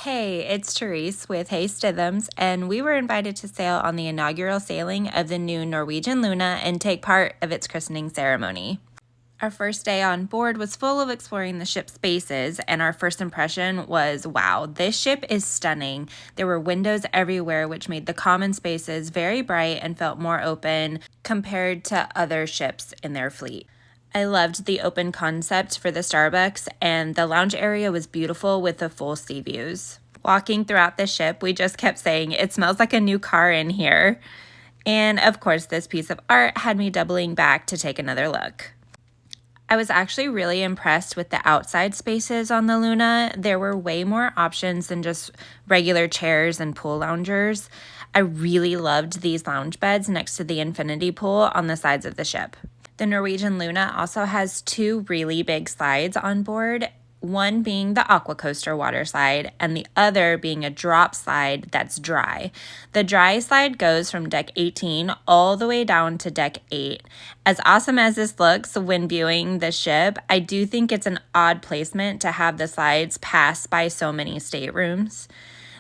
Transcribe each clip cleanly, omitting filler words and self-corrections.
Hey, it's Therese with HeyStithems, and we were invited to sail on the inaugural sailing of the new Norwegian Luna and take part of its christening ceremony. Our first day on board was full of exploring the ship's spaces, and our first impression was, wow, this ship is stunning. There were windows everywhere, which made the common spaces very bright and felt more open compared to other ships in their fleet. I loved the open concept for the Starbucks, and the lounge area was beautiful with the full sea views. Walking throughout the ship, we just kept saying, "It smells like a new car in here." And of course, this piece of art had me doubling back to take another look. I was actually really impressed with the outside spaces on the Luna. There were way more options than just regular chairs and pool loungers. I really loved these lounge beds next to the infinity pool on the sides of the ship. The Norwegian Luna also has two really big slides on board, one being the aqua coaster water slide and the other being a drop slide that's dry. The dry slide goes from deck 18 all the way down to deck 8. As awesome as this looks when viewing the ship, I do think it's an odd placement to have the slides pass by so many staterooms.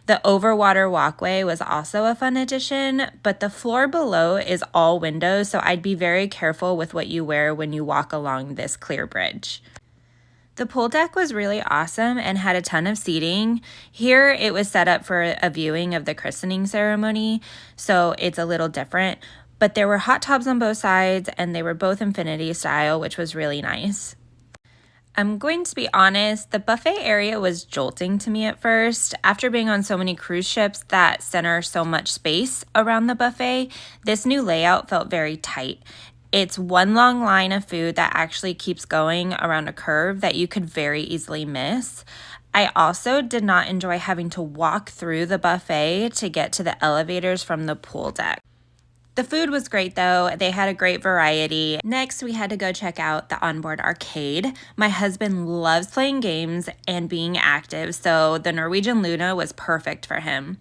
The overwater walkway was also a fun addition, but the floor below is all windows, so I'd be very careful with what you wear when you walk along this clear bridge. The pool deck was really awesome and had a ton of seating. Here it was set up for a viewing of the christening ceremony, so it's a little different, but there were hot tubs on both sides and they were both infinity style, which was really nice. I'm going to be honest, the buffet area was jolting to me at first. After being on so many cruise ships that center so much space around the buffet, this new layout felt very tight. It's one long line of food that actually keeps going around a curve that you could very easily miss. I also did not enjoy having to walk through the buffet to get to the elevators from the pool deck. The food was great though. They had a great variety. Next, we had to go check out the onboard arcade. My husband loves playing games and being active, so the Norwegian Luna was perfect for him.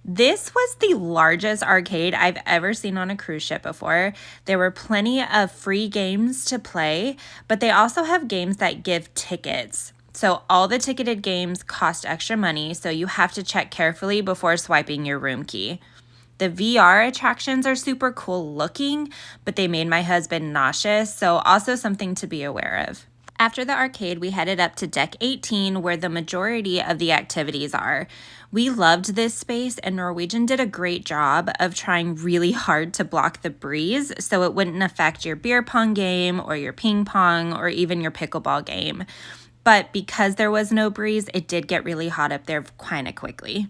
This was the largest arcade I've ever seen on a cruise ship before. There were plenty of free games to play, but they also have games that give tickets. So all the ticketed games cost extra money, so you have to check carefully before swiping your room key. The VR attractions are super cool looking, but they made my husband nauseous, so also something to be aware of. After the arcade, we headed up to deck 18 where the majority of the activities are. We loved this space and Norwegian did a great job of trying really hard to block the breeze so it wouldn't affect your beer pong game or your ping pong or even your pickleball game. But because there was no breeze, it did get really hot up there kind of quickly.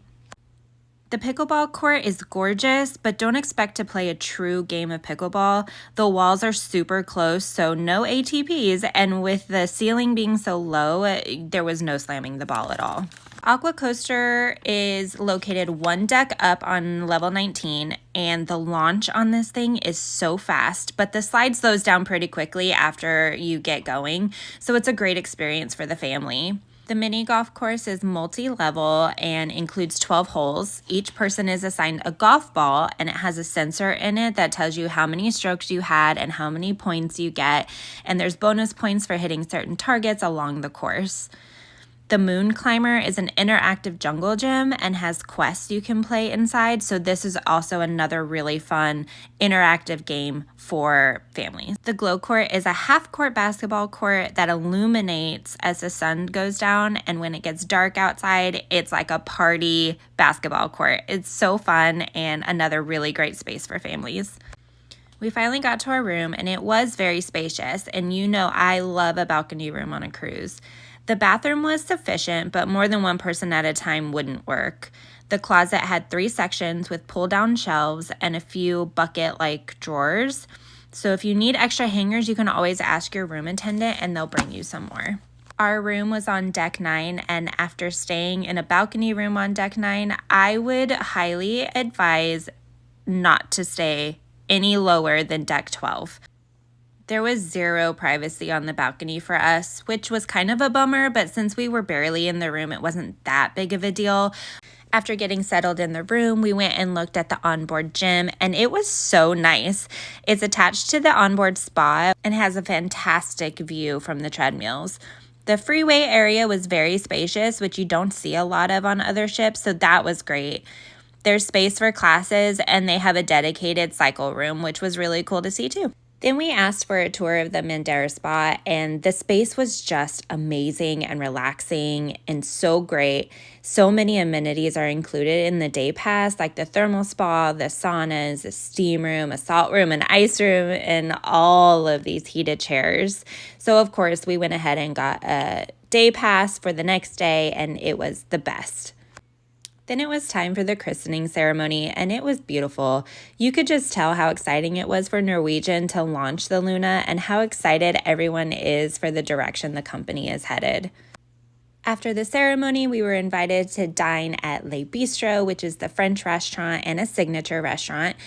The pickleball court is gorgeous, but don't expect to play a true game of pickleball. The walls are super close, so no ATPs, and with the ceiling being so low, there was no slamming the ball at all. Aqua Coaster is located one deck up on level 19, and the launch on this thing is so fast, but the slide slows down pretty quickly after you get going, so it's a great experience for the family. The mini golf course is multi-level and includes 12 holes. Each person is assigned a golf ball and it has a sensor in it that tells you how many strokes you had and how many points you get. And there's bonus points for hitting certain targets along the course. The Moon Climber is an interactive jungle gym and has quests you can play inside, so this is also another really fun interactive game for families. The Glow Court is a half-court basketball court that illuminates as the sun goes down, and when it gets dark outside, it's like a party basketball court. It's so fun and another really great space for families. We finally got to our room, and it was very spacious, and you know I love a balcony room on a cruise. The bathroom was sufficient, but more than one person at a time wouldn't work. The closet had 3 sections with pull-down shelves and a few bucket-like drawers. So if you need extra hangers, you can always ask your room attendant and they'll bring you some more. Our room was on deck 9, and after staying in a balcony room on deck 9, I would highly advise not to stay any lower than deck 12. There was zero privacy on the balcony for us, which was kind of a bummer, but since we were barely in the room, it wasn't that big of a deal. After getting settled in the room, we went and looked at the onboard gym, and it was so nice. It's attached to the onboard spa and has a fantastic view from the treadmills. The freeway area was very spacious, which you don't see a lot of on other ships, so that was great. There's space for classes, and they have a dedicated cycle room, which was really cool to see too. Then we asked for a tour of the Mandara Spa, and the space was just amazing and relaxing and so great. So many amenities are included in the day pass, like the thermal spa, the saunas, a steam room, a salt room, an ice room, and all of these heated chairs. So of course, we went ahead and got a day pass for the next day, and it was the best. Then it was time for the christening ceremony, and it was beautiful. You could just tell how exciting it was for Norwegian to launch the Luna and how excited everyone is for the direction the company is headed. After the ceremony, we were invited to dine at Le Bistro, which is the French restaurant and a signature restaurant.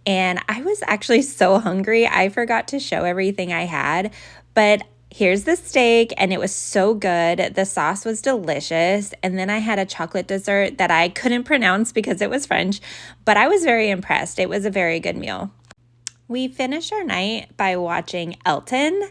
And I was actually so hungry, I forgot to show everything I had, but here's the steak, and it was so good. The sauce was delicious, and then I had a chocolate dessert that I couldn't pronounce because it was French, but I was very impressed. It was a very good meal. We finished our night by watching Elton.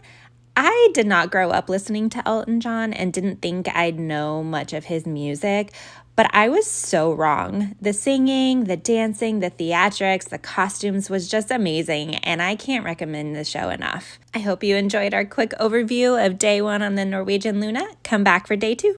I did not grow up listening to Elton John and didn't think I'd know much of his music, but I was so wrong. The singing, the dancing, the theatrics, the costumes was just amazing, and I can't recommend the show enough. I hope you enjoyed our quick overview of day 1 on the Norwegian Luna. Come back for day 2.